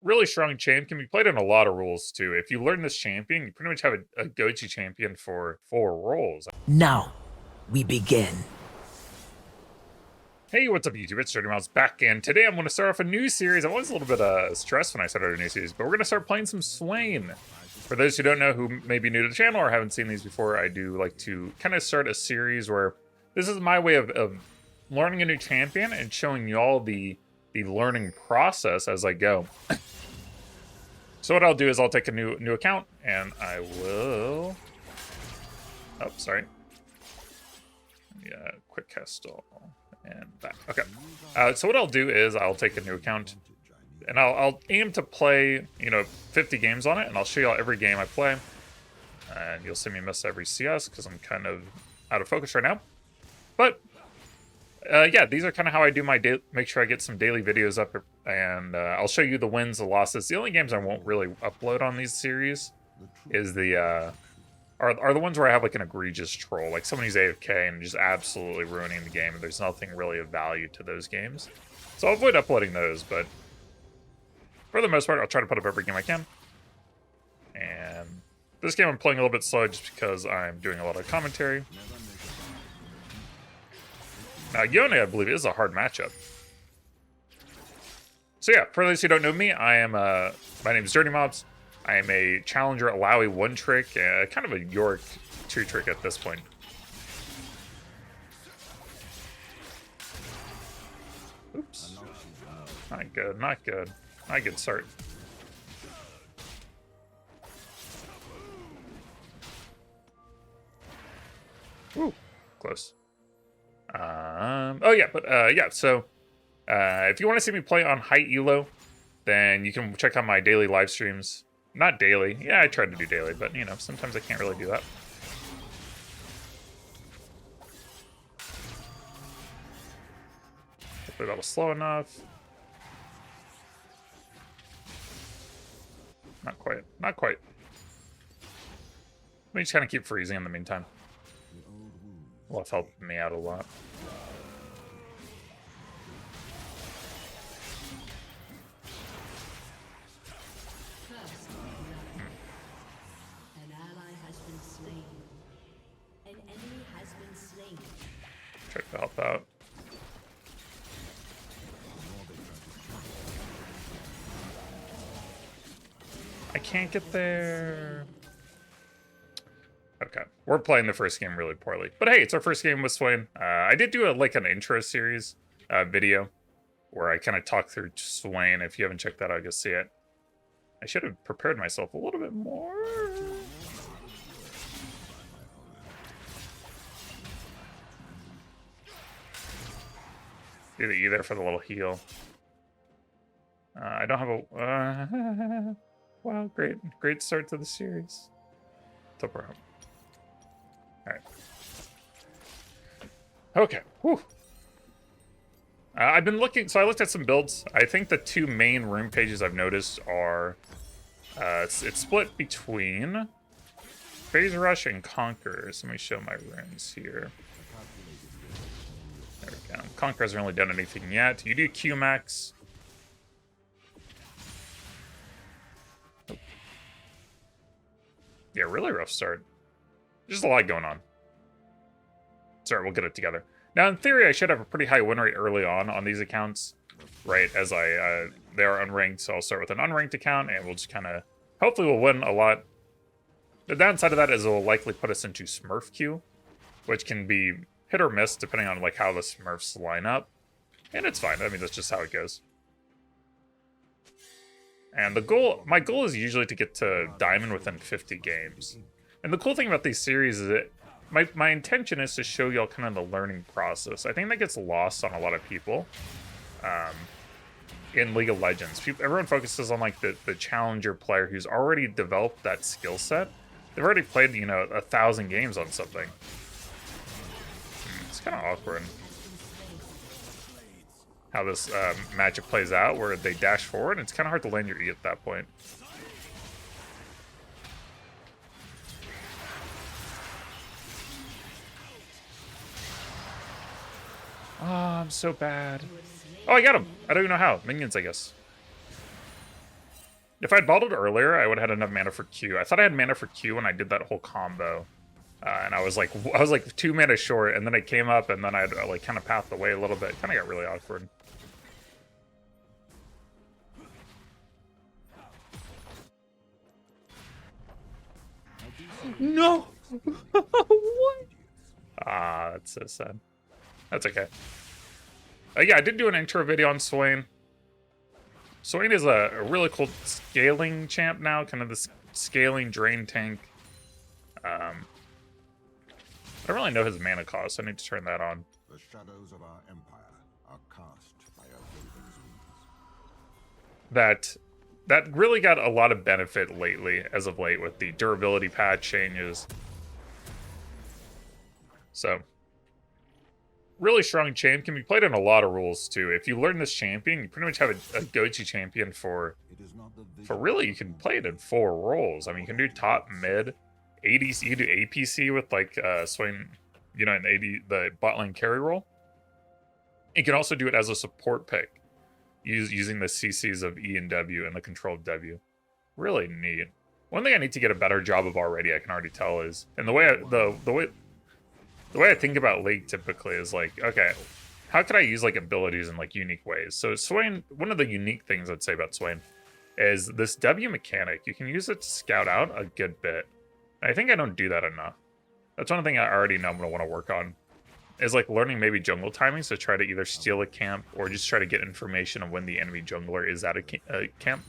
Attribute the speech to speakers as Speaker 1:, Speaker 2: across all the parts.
Speaker 1: really strong champ can be played in a lot of roles too. If you learn this champion, you pretty much have a go-to champion for 4 roles.
Speaker 2: Now, we begin.
Speaker 1: Hey, what's up YouTube? It's DirtyMobs back, and today I'm going to start off a new series. I was a little bit stressed when I started a new series, but we're going to start playing some Swain. For those who don't know, who may be new to the channel or haven't seen these before, I do like to kind of start a series where this is my way of learning a new champion and showing y'all the learning process as I go. So what I'll do is I'll take a new account, and I will... Oh, sorry. Yeah, quick cast all. And back. Okay. So what I'll do is I'll take a new account, and I'll aim to play, 50 games on it, and I'll show you all every game I play. And you'll see me miss every CS because I'm kind of out of focus right now. But yeah, these are kind of how I do my make sure I get some daily videos up, and I'll show you the wins, the losses. The only games I won't really upload on these series is the are the ones where I have like an egregious troll, like someone who's AFK and just absolutely ruining the game, and there's nothing really of value to those games. So I'll avoid uploading those, but for the most part, I'll try to put up every game I can. And this game I'm playing a little bit slow just because I'm doing a lot of commentary. Now, Yone, I believe, is a hard matchup. So yeah, for those who don't know me, I am my name is DirtyMobs. I am a challenger, Alawi one-trick, kind of a Yorick two-trick at this point. Oops. Not good, not good. Not a good start. Ooh, close. Oh yeah, but yeah, so if you want to see me play on high elo, then you can check out my daily live streams. Not daily. Yeah, I try to do daily, but, sometimes I can't really do that. Hopefully that was slow enough. Not quite. Not quite. Let me just kind of keep freezing in the meantime. Well, it's helped me out a lot. Try to help out. I can't get there. Okay, we're playing the first game really poorly, but hey, it's our first game with Swain. I did do an intro series video where I kind of talk through Swain. If you haven't checked that out, go see it. I should have prepared myself a little bit more. Do the E there for the little heal. I don't have a... wow, great start to the series. Top round. Alright. Okay, whew. I've been looking... So I looked at some builds. I think the two main rune pages I've noticed are... it's split between Phase Rush and Conqueror. So let me show my runes here. There we go. Conqueror hasn't really done anything yet. You do Q max. Oh. Yeah, really rough start. Just a lot going on. Sorry, we'll get it together. Now, in theory, I should have a pretty high win rate early on these accounts, right? As they are unranked, so I'll start with an unranked account, and we'll just kind of... Hopefully we'll win a lot. The downside of that is it will likely put us into Smurf queue, which can be hit or miss depending on how the Smurfs line up. And it's fine. I mean, that's just how it goes. And my goal is usually to get to Diamond within 50 games. And the cool thing about these series is that my intention is to show y'all kind of the learning process. I think that gets lost on a lot of people in League of Legends. Everyone focuses on the challenger player who's already developed that skill set. They've already played 1,000 games on something. It's kind of awkward how this matchup plays out, where they dash forward, and it's kind of hard to land your E at that point. Oh, I'm so bad. Oh, I got him. I don't even know how. Minions, I guess. If I'd bottled earlier, I would have had enough mana for Q. I thought I had mana for Q when I did that whole combo. And I was like 2 mana short, and then it came up, and then I'd like kind of pathed away a little bit. Kind of got really awkward. No! What? Ah, that's so sad. That's okay. Yeah, I did do an intro video on Swain. Swain is a really cool scaling champ now, kind of this scaling drain tank. I don't really know his mana cost, so I need to turn that on.
Speaker 3: The shadows of our empire are cast by a raven's wings.
Speaker 1: That really got a lot of benefit lately, as of late, with the durability patch changes. So, really strong champ, can be played in a lot of rules too. If you learn this champion, you pretty much have a go-to champion for really, you can play it in 4 roles. I mean, you can do top, mid, ADC, you can do APC with like Swain, you know, an the bot lane carry role. You can also do it as a support pick, using the CCs of E and W and the control of W. Really neat. One thing I need to get a better job of already, I can already tell, is, and the way I think about League typically is like, okay, how could I use like abilities in like unique ways? So Swain, one of the unique things I'd say about Swain is this W mechanic. You can use it to scout out a good bit. And I think I don't do that enough. That's one thing I already know I'm gonna want to work on, is like learning maybe jungle timings to try to either steal a camp or just try to get information on when the enemy jungler is at a camp.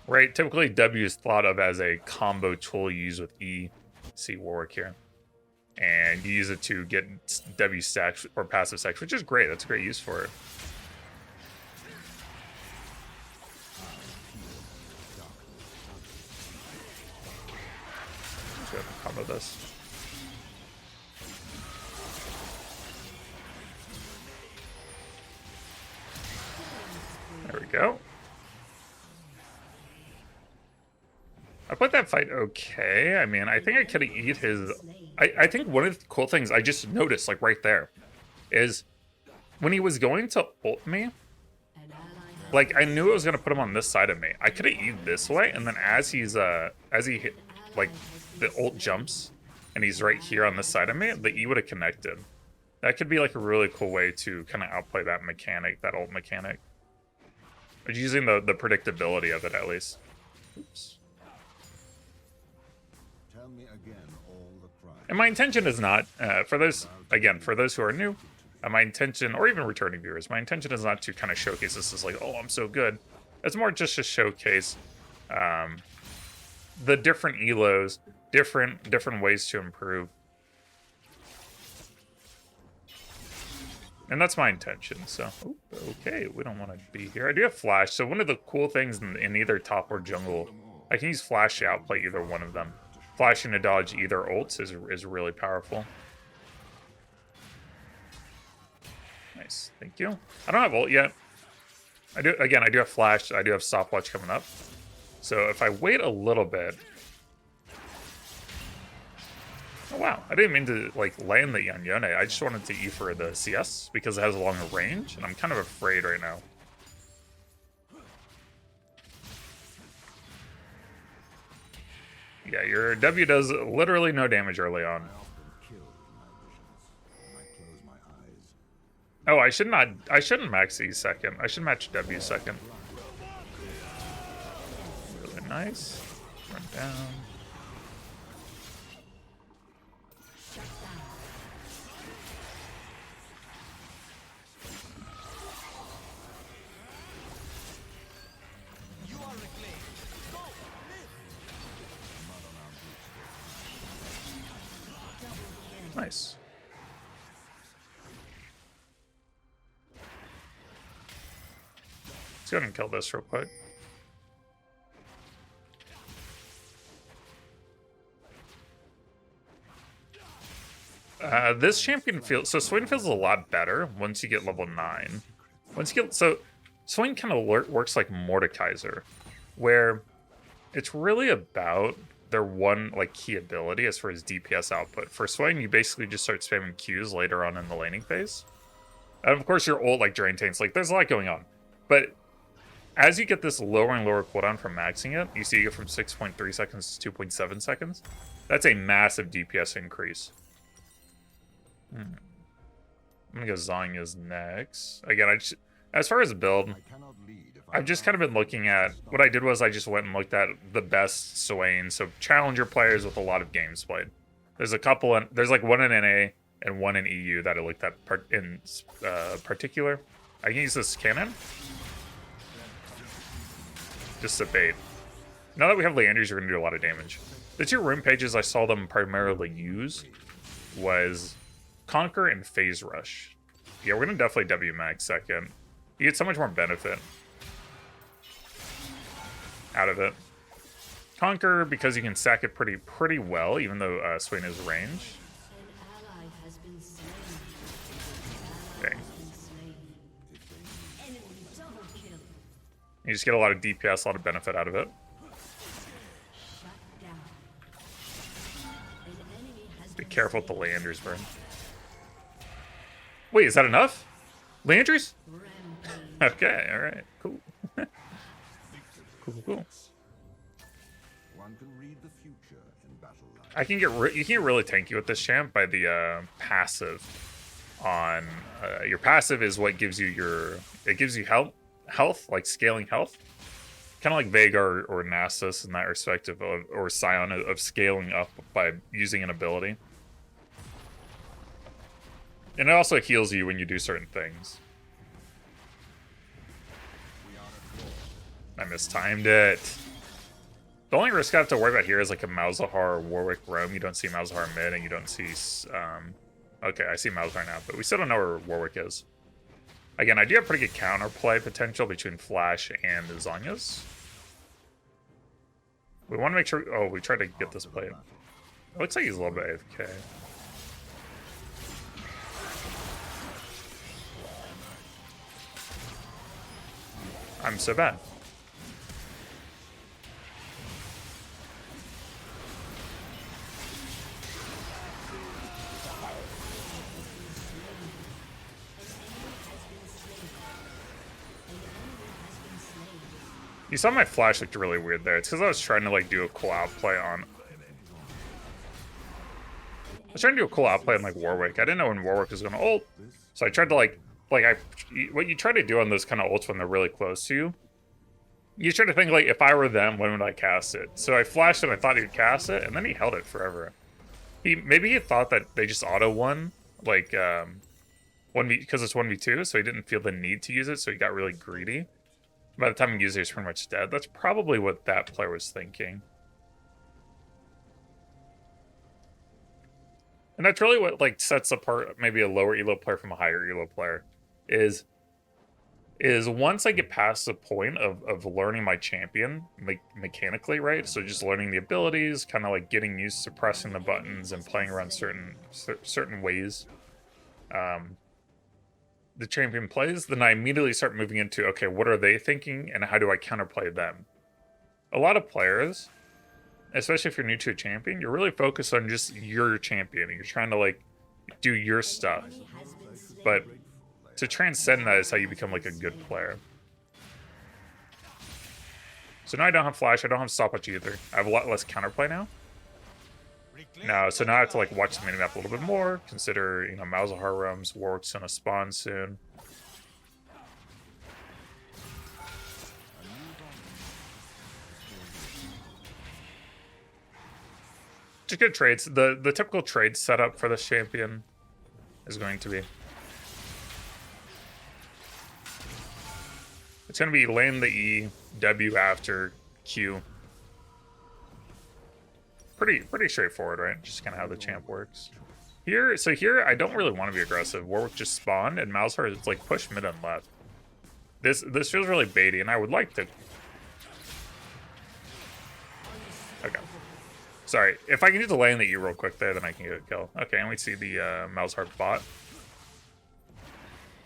Speaker 1: Right, typically W is thought of as a combo tool you use with E. See Yorick here, and you use it to get W stacks or passive stacks, which is great. That's a great use for it. Let's go ahead and combo this. There we go. I played that fight okay. I mean, I think I could have eat his... I think one of the cool things I just noticed, like right there, is when he was going to ult me, like I knew it was going to put him on this side of me. I could have eaten this way, and then as he hit, like, the ult jumps, and he's right here on this side of me, the E would have connected. That could be like a really cool way to kind of outplay that mechanic, that ult mechanic. But using the predictability of it, at least. Oops. And my intention is not, for those who are new, my intention, or even returning viewers, my intention is not to kind of showcase this as like, oh, I'm so good. It's more just to showcase the different elos, different ways to improve. And that's my intention, so, okay, we don't want to be here. I do have flash, so one of the cool things in either top or jungle, I can use flash to outplay either one of them. Flashing to dodge either ults is really powerful. Nice, thank you. I don't have ult yet. I do have flash, I do have stopwatch coming up. So if I wait a little bit... Oh wow, I didn't mean to like land the Yone. I just wanted to E for the CS because it has a longer range, and I'm kind of afraid right now. Yeah, your W does literally no damage early on. Oh, I shouldn't max E second. I should match W second. Really nice. Run down. Nice. Let's go ahead and kill this real quick. This champion feels... So Swain feels a lot better once you get level 9. Once you get... So Swain kind of works like Mordekaiser, where it's really about their one like key ability as far as DPS output. For Swain, you basically just start spamming Qs later on in the laning phase. And of course, your ult like drain tanks. Like, there's a lot going on. But as you get this lower and lower cooldown from maxing it, you see you go from 6.3 seconds to 2.7 seconds. That's a massive DPS increase. I'm gonna go Zanya's next. Again, as far as build, I've just kind of been looking at, what I did was I just went and looked at the best Swain, so challenger players with a lot of games played. There's a couple, there's like one in NA and one in EU that I looked at in particular. I can use this cannon. Just a bait. Now that we have Leanders, you're going to do a lot of damage. The two room pages I saw them primarily use was Conqueror and Phase Rush. Yeah, we're going to definitely W max second. You get so much more benefit out of it. Conqueror, because you can sack it pretty well, even though Swain is range. Dang. You just get a lot of DPS, a lot of benefit out of it. Be careful with the Leanders burn. Wait, is that enough? Leanders? Okay, alright, cool. Cool.
Speaker 3: One can read the future in battle line.
Speaker 1: I can get you can get really tanky with this champ by the passive. On your passive is what gives you it gives you health, like scaling health, kind of like Vega or Nasus in that respect or Scion of scaling up by using an ability. And it also heals you when you do certain things. I mistimed it. The only risk I have to worry about here is like a Malzahar Warwick roam. You don't see Malzahar mid, and you don't see... okay, I see Malzahar now, but we still don't know where Warwick is. Again, I do have pretty good counterplay potential between Flash and Zanya's. We want to make sure... Oh, we tried to get this plate. It looks like he's a little bit AFK. I'm so bad. You saw my flash looked really weird there. It's because I was trying to like do a cool outplay on... I was trying to do a cool outplay on like Warwick. I didn't know when Warwick was going to ult. So I tried to what you try to do on those kind of ults when they're really close to you, you try to think like, if I were them, when would I cast it? So I flashed it, I thought he'd cast it, and then he held it forever. Maybe he thought that they just auto won, like 1v, because it's 1v2, so he didn't feel the need to use it, so he got really greedy. By the time he used it, he was pretty much dead. That's probably what that player was thinking. And that's really what like sets apart maybe a lower elo player from a higher elo player. Is once I get past the point of learning my champion mechanically, right? So just learning the abilities, kind of like getting used to pressing the buttons and playing around certain ways the champion plays, then I immediately start moving into, okay, what are they thinking and how do I counterplay them? A lot of players, especially if you're new to a champion, you're really focused on just your champion. You're trying to like do your stuff. But to transcend that is how you become like a good player. So now I don't have flash, I don't have stopwatch either. I have a lot less counterplay now. So now I have to like watch the minimap a little bit more, consider, you know, Malzahar roams, Warwick's gonna spawn soon. Just good trades. The typical trade setup for this champion is going to be... It's going to be lane the E, W after Q. Pretty straightforward, right? Just kind of how the champ works. Here I don't really want to be aggressive. Warwick just spawned, and Malzahar is like push mid and left. This feels really baity, and I would like to... Okay. Sorry, if I can get the lane the E real quick there, then I can get a kill. Okay, and we see the Malzahar bot.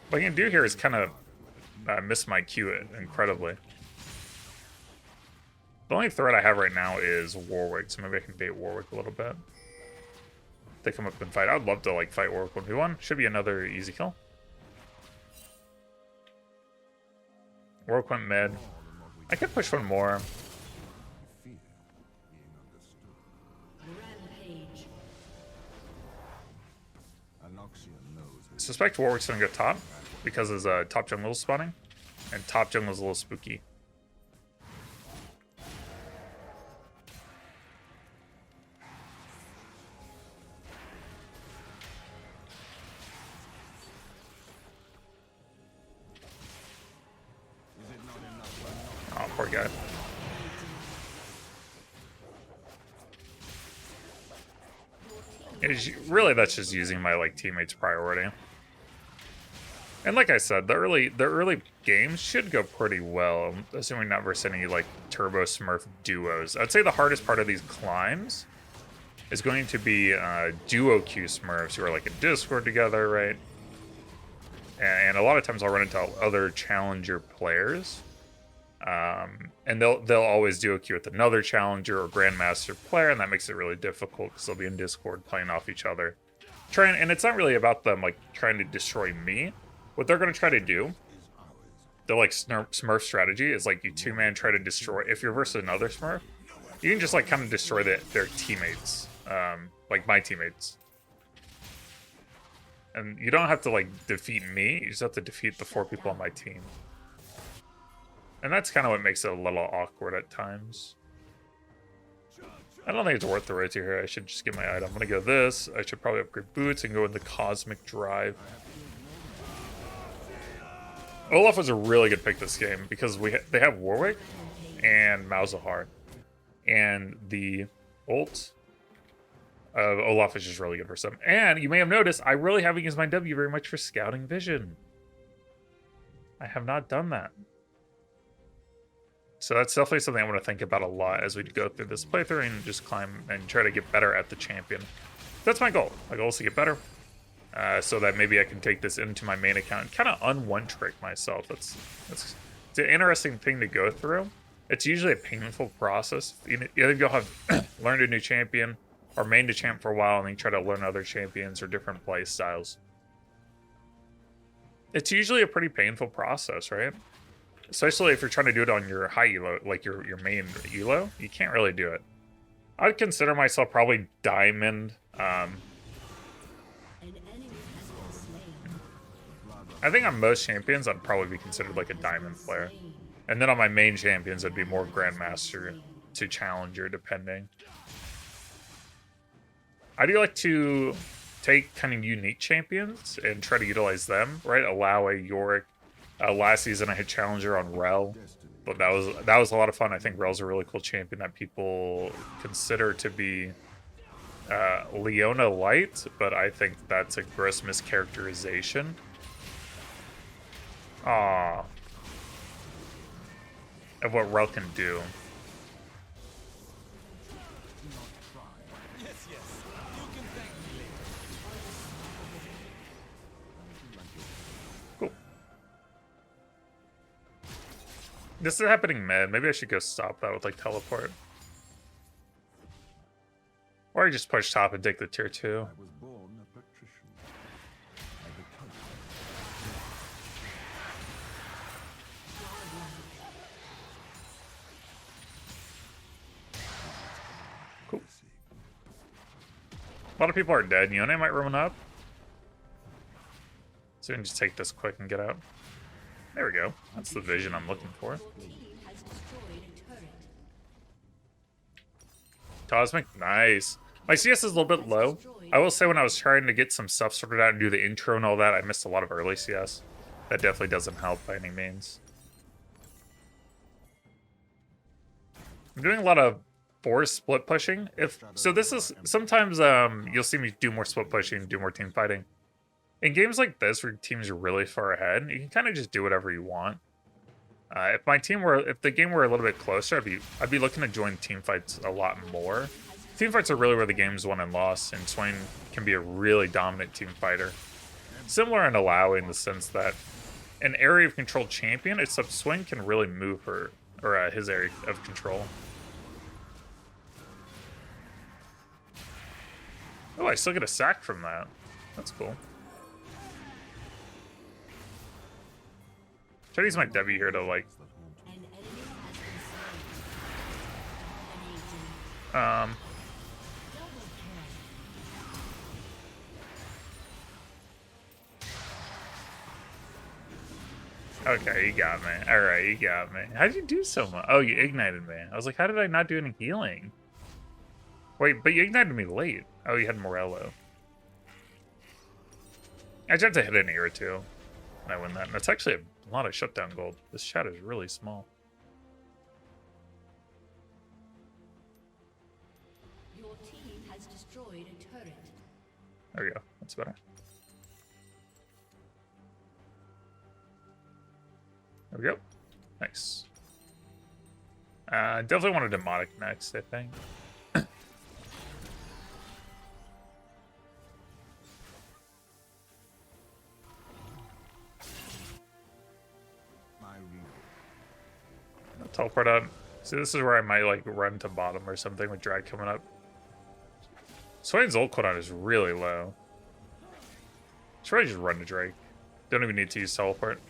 Speaker 1: What I can do here is kind of miss my Q incredibly. The only threat I have right now is Warwick, so maybe I can bait Warwick a little bit. They come up and fight. I would love to like fight Warwick 1v1. Should be another easy kill. Warwick went mid. I could push one more.
Speaker 3: Fear being understood.
Speaker 4: Rampage.
Speaker 3: Anoxian knows his
Speaker 1: Suspect Warwick's gonna go top because his top jungle is spawning, and top jungle is a little spooky. Oh, poor guy. Really, that's just using my like teammates' priority. And like I said, the early games should go pretty well, assuming not versus any like Turbo Smurf duos. I'd say the hardest part of these climbs is going to be duo Q Smurfs who are like in Discord together, right? And a lot of times I'll run into other challenger players. And they'll always do a queue with another challenger or grandmaster player, and that makes it really difficult because they'll be in Discord playing off each other. And it's not really about them like trying to destroy me. What they're gonna try to do, their like Smurf strategy is like you two-man try to destroy. If you're versus another Smurf, you can just like kind of destroy their teammates, like my teammates. And you don't have to like defeat me, you just have to defeat the 4 people on my team. And that's kind of what makes it a little awkward at times. I don't think it's worth the rotate here. I should just get my item. I'm going to go this. I should probably upgrade boots and go in the Cosmic Drive. Olaf was a really good pick this game because they have Warwick and Malzahar. And the ult of Olaf is just really good for some. And you may have noticed, I really haven't used my W very much for Scouting Vision. I have not done that. So that's definitely something I want to think about a lot as we go through this playthrough and just climb and try to get better at the champion. That's my goal. My goal is to get better so that maybe I can take this into my main account and kind of un-one-trick myself. It's an interesting thing to go through. It's usually a painful process. Either you'll have learned a new champion or mained a champ for a while and then try to learn other champions or different play styles. It's usually a pretty painful process, right? Especially if you're trying to do it on your high elo, like your main elo, you can't really do it. I'd consider myself probably diamond. I think on most champions, I'd probably be considered like a diamond player. And then on my main champions, I'd be more grandmaster to challenger, depending. I do like to take kind of unique champions and try to utilize them, right? Allow a Yorick. Last season I had Challenger on Rel, but that was a lot of fun. I think Rel's a really cool champion that people consider to be Leona light, but I think that's a gross mischaracterization. Of what Rel can do. This is happening mid. Maybe I should go stop that with like teleport. Or I just push top and take the tier 2.
Speaker 3: I was born a patrician. I become
Speaker 1: Cool. A lot of people are dead. Yone might run up. So we can just take this quick and get out. There we go. That's the vision I'm looking for. Cosmic, nice. My CS is a little bit low. I will say when I was trying to get some stuff sorted out and do the intro and all that, I missed a lot of early CS. That definitely doesn't help by any means. I'm doing a lot of force split pushing. So this is sometimes you'll see me do more split pushing, do more team fighting. In games like this, where teams are really far ahead, you can kind of just do whatever you want. If the game were a little bit closer, I'd be looking to join team fights a lot more. Team fights are really where the game's won and lost, and Swain can be a really dominant team fighter. Similar in allowing the sense that an area of control champion, except Swain can really move her or his area of control. Oh, I still get a sack from that. That's cool. Try to use my W here to like Okay, you got me. All right, you got me. How did you do so much? Oh, you ignited me. I was like, how did I not do any healing? Wait, but you ignited me late. Oh, you had Morello. I just have to hit an ear or two, and I win that. And that's actually a lot of shutdown gold. This chat is really small.
Speaker 4: Your team has destroyed a turret.
Speaker 1: There we go. That's better. There we go. Nice. Definitely want a demonic next, I think. Teleport out. See, this is where I might like run to bottom or something with drag coming up. Swain's ult cooldown is really low. Should probably just run to Drake. Don't even need to use teleport.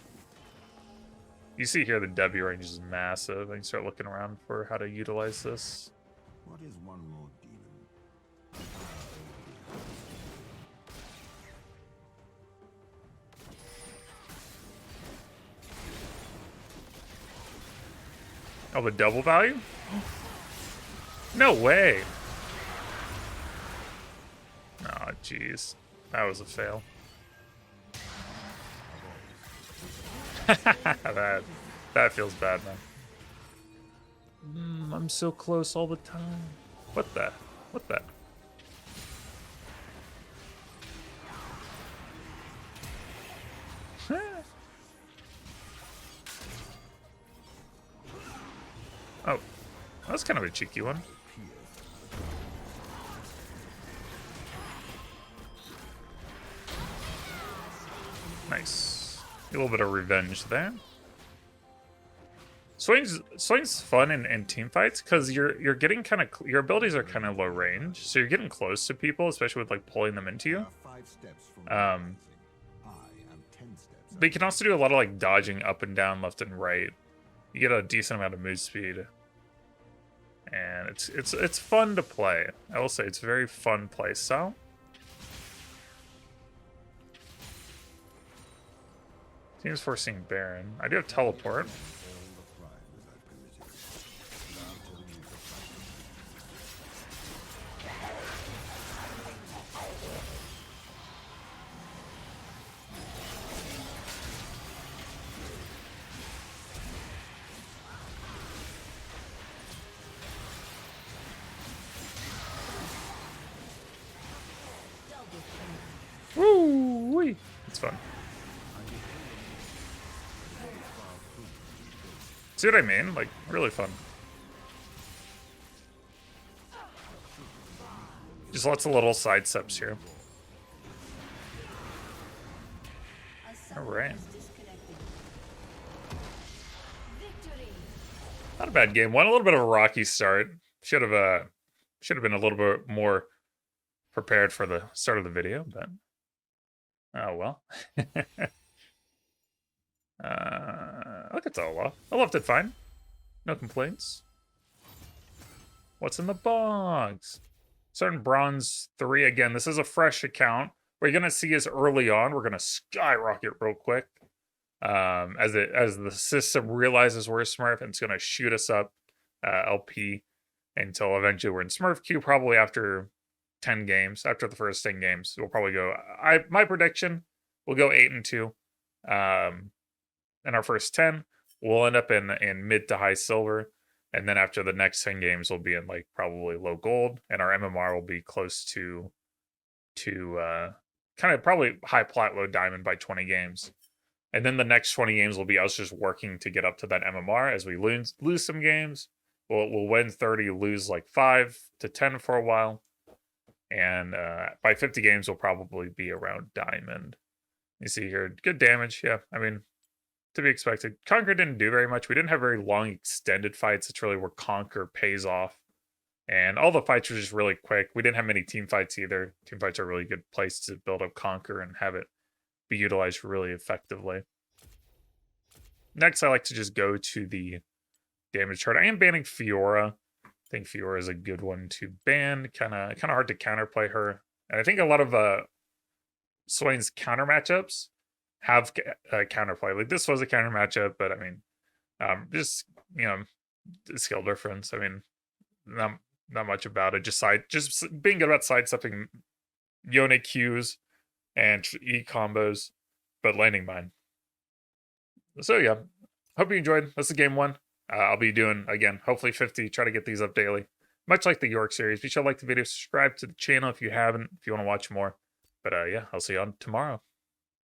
Speaker 1: You see here the W range is massive. I can start looking around for how to utilize this.
Speaker 3: What is one more demon?
Speaker 1: Oh, the double value? No way. Oh, jeez. That was a fail. that feels bad, man. I'm so close all the time. What the? What the? Oh, that's kind of a cheeky one. Nice. A little bit of revenge there. Swain's fun in team fights because you're getting kind of your abilities are kind of low range, so you're getting close to people, especially with like pulling them into you. But you can also do a lot of like dodging up and down, left and right. You get a decent amount of move speed, and it's fun to play. I will say it's very fun play style. Team's forcing Baron. I do have teleport. Woo-wee. It's fun. See what I mean? Like, really fun. Just lots of little side steps here. Alright. Not a bad game. One a little bit of a rocky start. Should have been a little bit more prepared for the start of the video, but oh well. Look at Olaf. Olaf did fine. No complaints. What's in the box? Starting bronze 3 again. This is a fresh account. What you're gonna see is early on, we're gonna skyrocket real quick. As the system realizes we're Smurf, and it's gonna shoot us up LP until eventually we're in Smurf queue, probably after 10 games. After the first 10 games, we'll probably go. My prediction, we'll go 8-2. In our first 10, we'll end up in mid to high silver, and then after the next 10 games, we'll be in like probably low gold, and our MMR will be close to kind of probably high plat, low diamond by 20 games. And then the next 20 games will be us just working to get up to that MMR. As we lose some games, we'll win 30, lose like 5 to 10 for a while, and by 50 games, we'll probably be around diamond. You see here, good damage. Yeah, I mean, to be expected. Conqueror didn't do very much. We didn't have very long extended fights. It's really where Conqueror pays off. And all the fights were just really quick. We didn't have many team fights either. Team fights are a really good place to build up Conqueror and have it be utilized really effectively. Next, I like to just go to the damage chart. I am banning Fiora think Fiora is a good one to ban. Kind of hard to counterplay her. And I think a lot of Swain's counter matchups have counterplay. Like this was a counter matchup, but I mean, just the skill difference. I mean, not much about it. Just being good about sidestepping Yone Qs and E combos, but landing mine. So yeah, hope you enjoyed. That's the game one. I'll be doing again, hopefully 50. Try to get these up daily, much like the Yorick series. Be sure to like the video, subscribe to the channel if you haven't, if you want to watch more. But yeah, I'll see you on tomorrow.